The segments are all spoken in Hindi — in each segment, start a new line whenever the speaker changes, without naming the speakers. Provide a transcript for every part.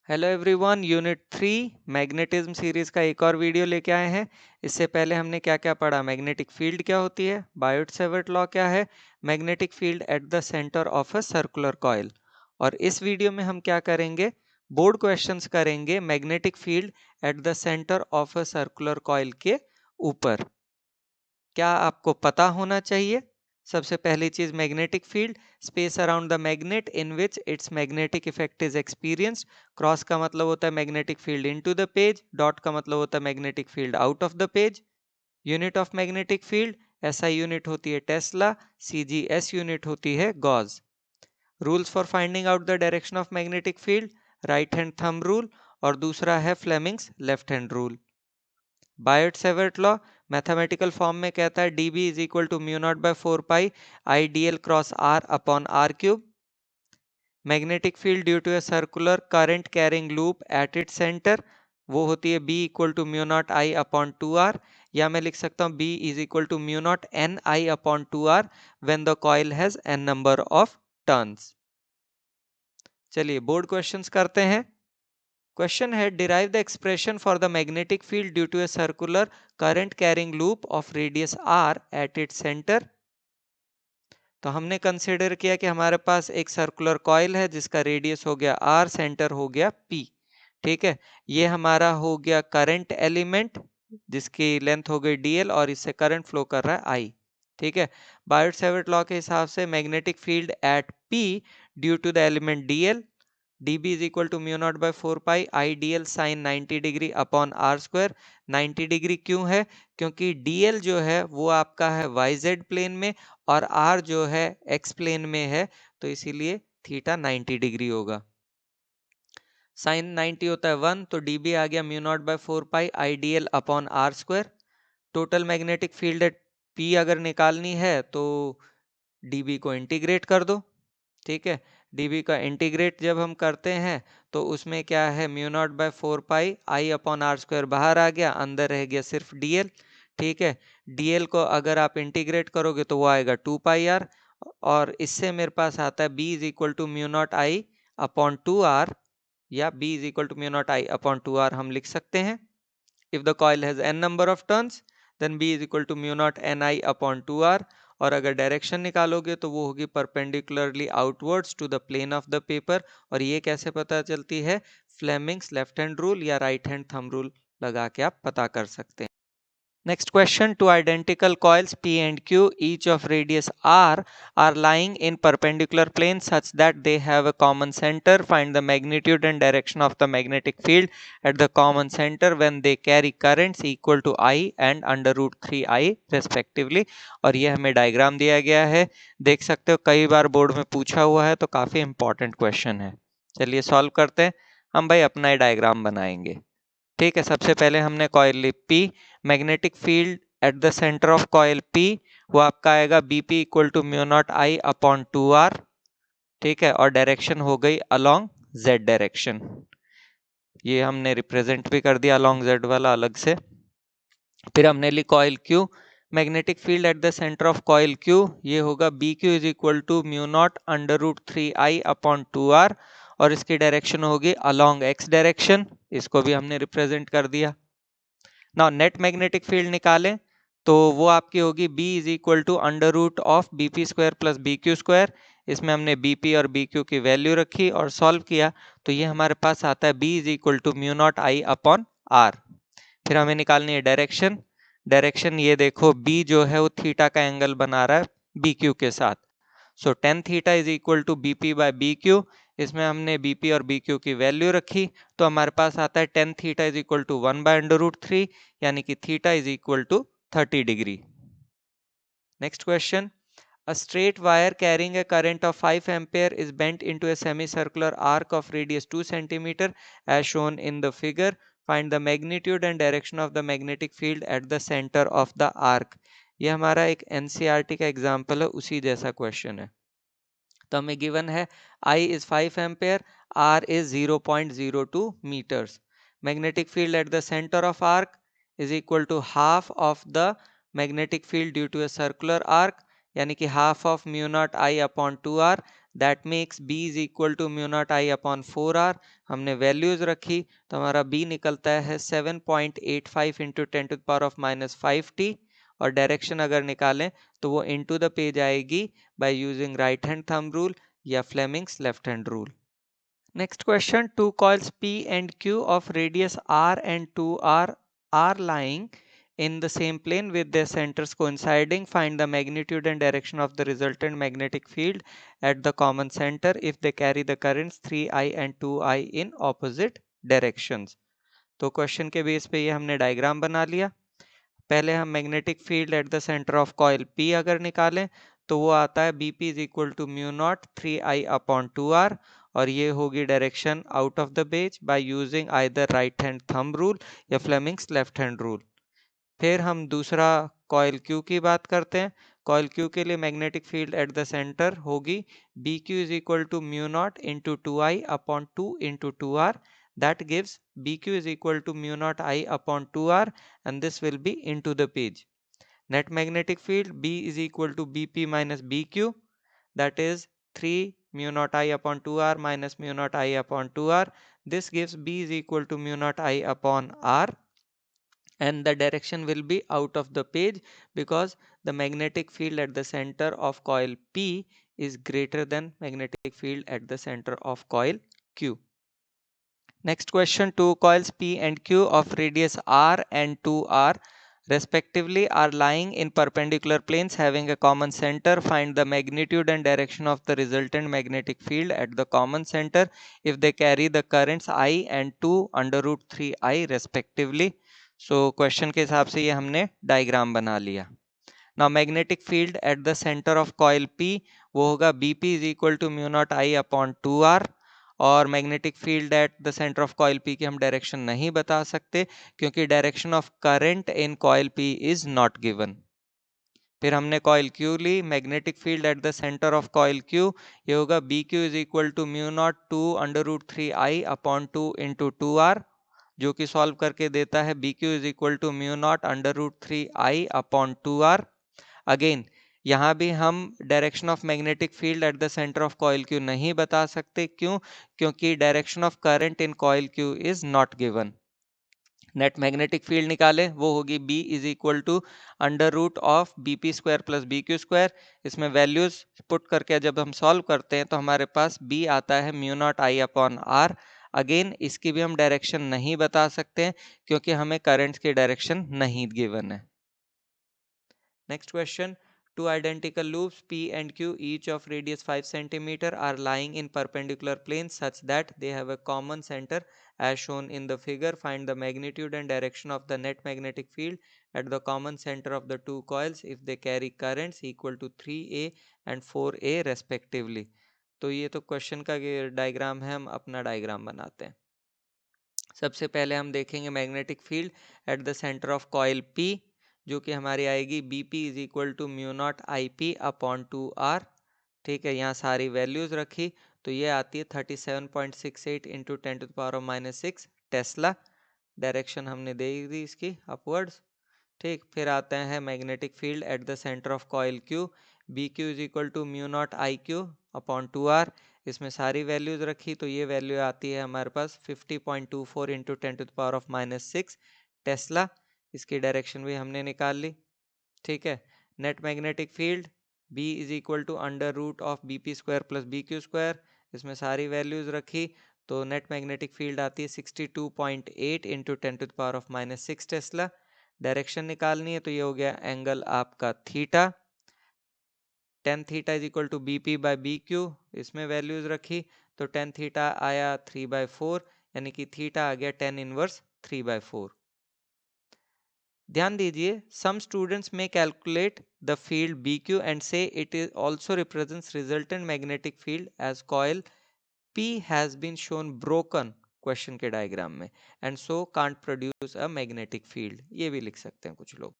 Hello everyone, unit 3 magnetism series का एक और वीडियो लेके आए हैं। इससे पहले हमने क्या क्या पढ़ा? मैग्नेटिक फील्ड क्या होती है, बायोट-सैवर्ट लॉ क्या है, magnetic field at the centre of a circular coil. और इस वीडियो में हम क्या करेंगे? बोर्ड क्वेश्चंस करेंगे magnetic field at the centre of a circular coil के ऊपर। क्या आपको पता होना चाहिए? सबसे पहली चीज, magnetic field, space around the magnet in which it's magnetic effect is experienced. Cross का मतलब होता है magnetic field into the page, dot का मतलब होता है magnetic field out of the page. Unit of magnetic field, SI unit होती है टेस्ला, सीजीएस यूनिट होती है Gauss. Rules for finding out the direction of magnetic field, right hand thumb rule, और दूसरा है Fleming's left hand rule. Biot Savart law mathematical form में कहता है dB is equal to mu not by 4 pi I dl cross r upon r cube. Magnetic field due to a circular current carrying loop at it centre, वो होती है B equal to mu not I upon 2r, या मैं लिख सकता हूँ B is equal to mu not N I upon 2r when the coil has n number of turns. चलिए बोर्ड क्वेश्चंस करते हैं। Question है, derive the expression for the magnetic field due to a circular current carrying loop of radius r at its center। तो हमने कंसिडर किया कि हमारे पास एक सर्कुलर कॉइल है जिसका रेडियस हो गया r, सेंटर हो गया p। ठीक है, ये हमारा हो गया करंट एलिमेंट जिसकी लेंथ हो गई dl और इससे करंट फ्लो कर रहा है I। ठीक है, बायोट-सैवर्ट लॉ के हिसाब से magnetic field at p due to the element dl, dB is equal to mu not by 4 pi I dl sin 90 degree upon r square. 90 degree क्यों है? क्योंकि dl जो है वो आपका है yz प्लेन में और r जो है x प्लेन में है, तो इसीलिए थीटा 90 डिग्री होगा। साइन 90 होता है 1, तो dB आ गया mu not by 4 pi I dl upon r square. Total magnetic field at p अगर निकालनी है तो dB को इंटीग्रेट कर दो। ठीक है, dB का इंटीग्रेट जब हम करते हैं तो उसमें क्या है, mu not by 4 pi I upon R square बाहर आ गया, अंदर रह गया सिर्फ dl। ठीक है, dl को अगर आप इंटीग्रेट करोगे तो वो आएगा 2 पाई आर, और इससे मेरे पास आता है b is equal to mu not I upon 2r, या b is equal to mu not I upon 2r हम लिख सकते हैं। If the coil has n number of turns then b is equal to mu not N I upon 2r। और अगर डायरेक्शन निकालोगे तो वो होगी perpendicularly outwards to the plane of the paper. और ये कैसे पता चलती है? फ्लेमिंग्स लेफ्ट हैंड रूल या राइट हैंड थंब रूल लगा के आप पता कर सकते हैं। Next question, two identical coils P and Q, each of radius r, are lying in perpendicular planes such that they have a common center. Find the magnitude and direction of the magnetic field at the common center when they carry currents equal to I and under root 3I respectively। और ये हमें डायग्राम दिया गया है, देख सकते हो कई बार बोर्ड में पूछा हुआ है, तो काफी इंपॉर्टेंट क्वेश्चन है। चलिए सॉल्व करते हैं। हम भाई अपना ही डायग्राम बनाएंगे। ठीक है, सबसे पहले हमने कॉइल ली P, magnetic field at the centre of coil P वो आपका आएगा BP equal to mu not I upon 2r। ठीक है, और डायरेक्शन हो गई अलोंग z डायरेक्शन, ये हमने रिप्रेजेंट भी कर दिया अलोंग z वाला अलग से। फिर हमने ली coil Q, magnetic field at the centre of coil Q ये होगा BQ is equal to mu naught under root 3I upon 2r, और इसकी डायरेक्शन होगी अलोंग x डायरेक्शन, इसको भी हमने रिप्रेजेंट कर दिया। नाउ नेट मैग्नेटिक फील्ड निकालें तो वो आपकी होगी B is equal to under root of BP square plus BQ square. इसमें हमने BP और BQ की वैल्यू रखी और सॉल्व किया, तो ये हमारे पास आता है B is equal to mu not I upon R। फिर हमें निकालनी है डायरेक्शन। डायरेक्शन ये देखो, B जो है वो थीटा का एंगल बना रहा है BQ के साथ, so tan theta is equal to BP by BQ। इसमें हमने BP और BQ की वैल्यू रखी, तो हमारे पास आता है tan theta is equal to 1 by under root 3, यानी कि theta is equal to 30 degree. Next question, a straight wire carrying a current of 5 ampere is bent into a semicircular arc of radius 2 centimeter as shown in the figure. Find the magnitude and direction of the magnetic field at the center of the arc। ये हमारा एक NCERT का एग्जाम्पल है, उसी जैसा क्वेश्चन है। तो हमें गिवन है I is 5 ampere, R is 0.02 meters। Magnetic field at the center of arc is equal to half of the magnetic field due to a circular arc, यानी कि half of mu not I upon 2R। That makes B is equal to mu not I upon 4r। हमने वैल्यूज रखी तो हमारा B निकलता है 7.85 इंटू 10⁻⁻5t, और डायरेक्शन अगर निकालें तो वो इनटू द पेज आएगी by using right hand thumb rule या Fleming's left hand rule. Next question, two coils P and Q of radius R and 2R are lying in the same plane with their centers coinciding. Find the magnitude and direction of the resultant magnetic field at the common center if they carry the currents 3I and 2I in opposite directions. तो क्वेश्चन के बेस पे ये हमने डायग्राम बना लिया। पहले हम magnetic field at the centre of coil P अगर निकालें तो वो आता है BP is equal to mu not 3I upon 2R, और ये होगी direction out of the page by using either right hand thumb rule या फ्लेमिंग्स लेफ्ट हैंड रूल। फिर हम दूसरा कॉइल Q की बात करते हैं। कॉइल Q के लिए magnetic field at the centre होगी BQ is equal to mu not into 2I upon 2 into 2R, that gives BQ is equal to mu naught I upon 2R, and this will be into the page. Net magnetic field B is equal to BP minus BQ, that is 3 mu naught I upon 2R minus mu naught I upon 2R. This gives B is equal to mu naught I upon R, and the direction will be out of the page because the magnetic field at the center of coil P is greater than magnetic field at the center of coil Q. Next question, two coils P and Q of radius R and 2R respectively are lying in perpendicular planes having a common center. Find the magnitude and direction of the resultant magnetic field at the common center if they carry the currents I and 2 under root 3I respectively. So question के हिसाब से ये हमने डायग्राम बना लिया। Now magnetic field at the center of coil P वो होगा BP is equal to mu naught I upon 2R, और magnetic field at the centre of coil P की हम डायरेक्शन नहीं बता सकते क्योंकि direction of current in coil P is not given. फिर हमने कॉइल क्यू ली, magnetic field at the centre of coil Q ये होगा B Q is equal to mu not 2 under root 3I upon 2 into 2R, जो कि सॉल्व करके देता है B Q is equal to mu naught under root 3I upon 2R। Again यहाँ भी हम direction of magnetic field at the centre of coil Q नहीं बता सकते, क्यों? क्योंकि direction of current in coil Q is not given. Net magnetic field निकाले वो होगी B is equal to under root of BP square plus BQ square. इसमें वैल्यूज पुट करके जब हम सॉल्व करते हैं तो हमारे पास B आता है mu not I upon R। Again इसकी भी हम डायरेक्शन नहीं बता सकते हैं क्योंकि हमें करंट्स की डायरेक्शन नहीं गिवन है। Next question, two identical loops P and Q each of radius 5 cm are lying in perpendicular planes such that they have a common center as shown in the figure. Find the magnitude and direction of the net magnetic field at the common center of the two coils if they carry currents equal to 3A and 4A respectively. तो ये तो क्वेश्चन का डायग्राम है, हम अपना डायग्राम बनाते हैं। सबसे पहले हम देखेंगे magnetic field at the centre of coil P, जो कि हमारी आएगी BP is equal to mu not IP upon 2R। ठीक है, यहाँ सारी वैल्यूज रखी तो ये आती है 37.68 इंटू 10⁻⁻6 टेस्ला। डायरेक्शन हमने दे दी इसकी अपवर्ड्स। ठीक, फिर आते हैं magnetic field at the centre of coil Q, BQ is equal to mu not IQ upon 2R। इसमें सारी वैल्यूज रखी तो ये वैल्यू आती है हमारे पास 50.24 इंटू 10⁻⁻6 टेस्ला। इसकी डायरेक्शन भी हमने निकाल ली। ठीक है, net magnetic field B is equal to under root of BP square plus BQ square. इसमें सारी वैल्यूज रखी तो नेट मैग्नेटिक फील्ड आती है 62.8 इंटू 10⁻⁻6 टेस्ला। डायरेक्शन निकालनी है तो ये हो गया एंगल आपका theta. tan theta is equal to BP by BQ, इसमें वैल्यूज रखी तो tan थीटा आया 3/4, यानी कि थीटा आ गया tan इनवर्स 3/4। ध्यान दीजिए, some students may calculate the field BQ and say it is also represents resultant magnetic field as coil P has been shown broken question के डायग्राम में and so can't produce a magnetic field, ये भी लिख सकते हैं कुछ लोग।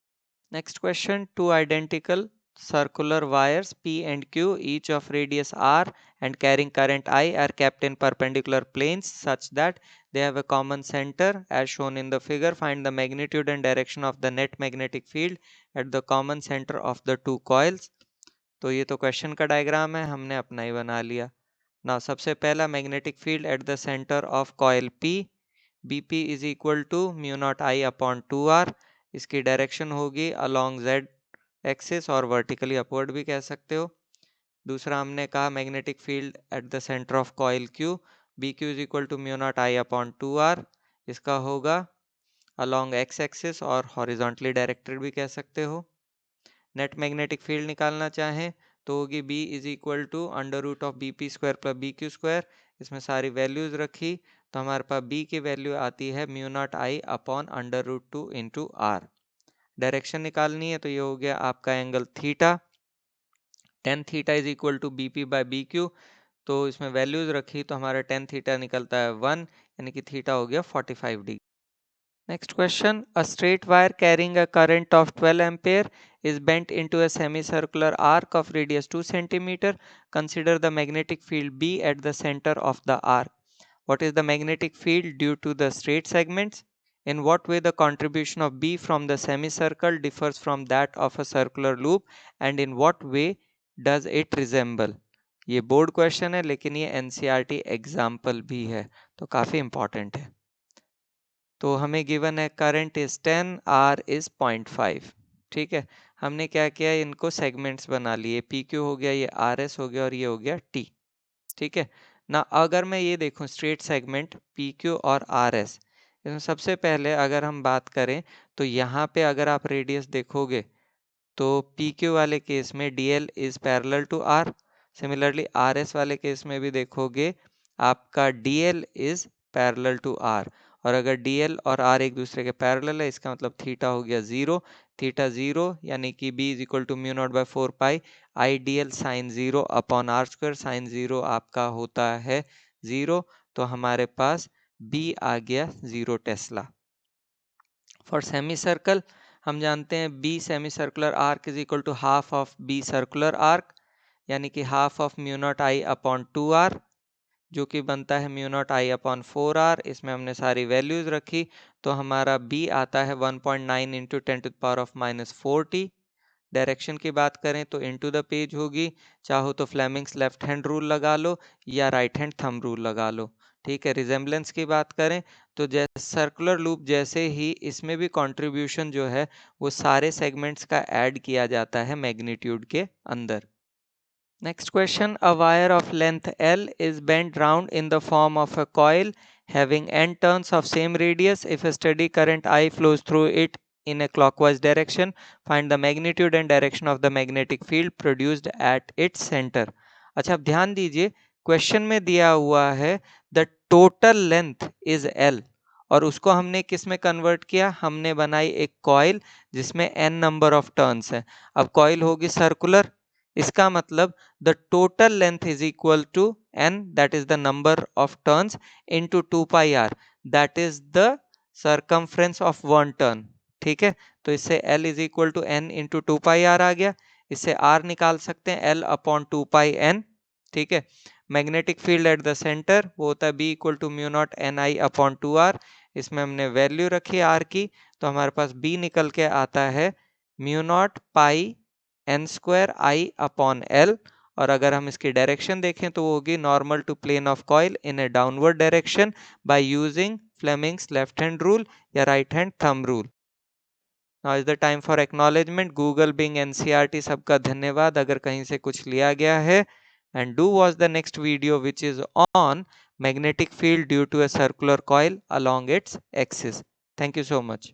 Next question, two identical circular wires P and Q each of radius R and carrying current I are kept in perpendicular planes such that they have a common center as shown in the figure. Find the magnitude and direction of the net magnetic field at the common center of the two coils. तो ये तो क्वेश्चन का डायग्राम है, हमने अपना ही बना लिया। ना सबसे पहला magnetic field at the centre of coil P, BP is equal to mu not I upon 2R। इसकी डायरेक्शन होगी अलोंग Z एक्सिस और वर्टिकली अपवर्ड भी कह सकते हो। दूसरा हमने कहा magnetic field at the centre of coil Q, BQ is equal to mu not I upon 2R। इसका होगा अलोंग X एक्सिस और हॉरिजॉन्टली डायरेक्टेड भी कह सकते हो। नेट मैग्नेटिक फील्ड निकालना चाहें तो होगी B is equal to under root of BP square plus BQ square. इसमें सारी वैल्यूज रखी तो हमारे पास B की वैल्यू आती है mu not I upon under root 2 into R। Direction निकालनी है तो ये हो गया आपका angle theta, tan theta is equal to BP by BQ। तो इसमें वैल्यूज रखी तो हमारा टेन थीटा निकलता है 1, यानी कि थीटा हो गया 45 degree. Next question, a straight wire carrying a current of 12 ampere is bent into a semicircular arc of radius 2 centimeter. Consider the magnetic field B at the center of the arc. What is the magnetic field due to the straight segments? In what way the contribution of B from the semicircle differs from that of a circular loop, and in what way does it resemble? ये बोर्ड क्वेश्चन है लेकिन ये NCERT एग्जाम्पल भी है तो काफी इंपॉर्टेंट है। तो हमें गिवन है करंट इज 10, आर इज 0.5। ठीक है, हमने क्या किया, इनको सेगमेंट्स बना लिए, पी क्यू हो गया, ये आर एस हो गया और ये हो गया टी। ठीक है ना, अगर मैं ये देखूं स्ट्रेट सेगमेंट पी क्यू और आर एस, इसमें सबसे पहले अगर हम बात करें तो यहाँ पे अगर आप रेडियस देखोगे तो पी क्यू वाले केस में D L is parallel to R. Similarly R S वाले केस में भी देखोगे आपका D L is parallel to R, और अगर डी एल और आर एक दूसरे के पैरेलल है इसका मतलब थीटा हो गया जीरो। थीटा जीरो यानी कि B is equal to mu not by 4 pi I D L sine zero upon R square. Sine zero आपका होता है जीरो, तो हमारे पास बी आ गया zero tesla. For semi circle हम जानते हैं B semi circular arc is equal to half of B circular arc, यानी कि half of mu not I upon 2r, जो कि बनता है mu not I upon 4r। इसमें हमने सारी वैल्यूज रखी तो हमारा b आता है 1.9 point nine into ten to the power of minus 40। डायरेक्शन की बात करें तो इनटू द पेज होगी, चाहो तो फ्लेमिंग्स लेफ्ट हैंड रूल लगा लो या राइट हैंड थंब रूल लगा लो। ठीक है, रिजेम्बलेंस की बात करें तो जैसे सर्कुलर लूप जैसे ही इसमें भी कंट्रीब्यूशन जो है वो सारे सेगमेंट्स का ऐड किया जाता है मैग्नीट्यूड के अंदर। Next question, a wire of length L is bent round in the form of a coil having n turns of same radius. If a steady current I flows through it in a clockwise direction, find the magnitude and direction of the magnetic field produced at its center. अच्छा, अब ध्यान दीजिए, क्वेश्चन में दिया हुआ है the total length is L और उसको हमने किस में कन्वर्ट किया, हमने बनाई एक कॉइल जिसमें n नंबर ऑफ टर्न्स है। अब कॉइल होगी सर्कुलर, इसका मतलब the total length is equal to n, that is the number of turns, into 2 pi r, that is the circumference of one turn। ठीक है, तो इससे L is equal to n into 2 pi r आ गया। इससे R निकाल सकते हैं L upon 2 pi n। ठीक है, magnetic field at the centre वो होता है B equal to mu not N I upon 2r। इसमें हमने वैल्यू रखी R की तो हमारे पास B निकल के आता है mu naught pi n square I upon L. और अगर हम इसकी डायरेक्शन देखें तो वो होगी normal to plane of coil in a downward direction by using Fleming's left hand rule या right hand thumb rule. Now is the time for acknowledgement. Google, Bing, NCERT सबका धन्यवाद अगर कहीं से कुछ लिया गया है। And do watch the next video which is on magnetic field due to a circular coil along its axis. Thank you so much.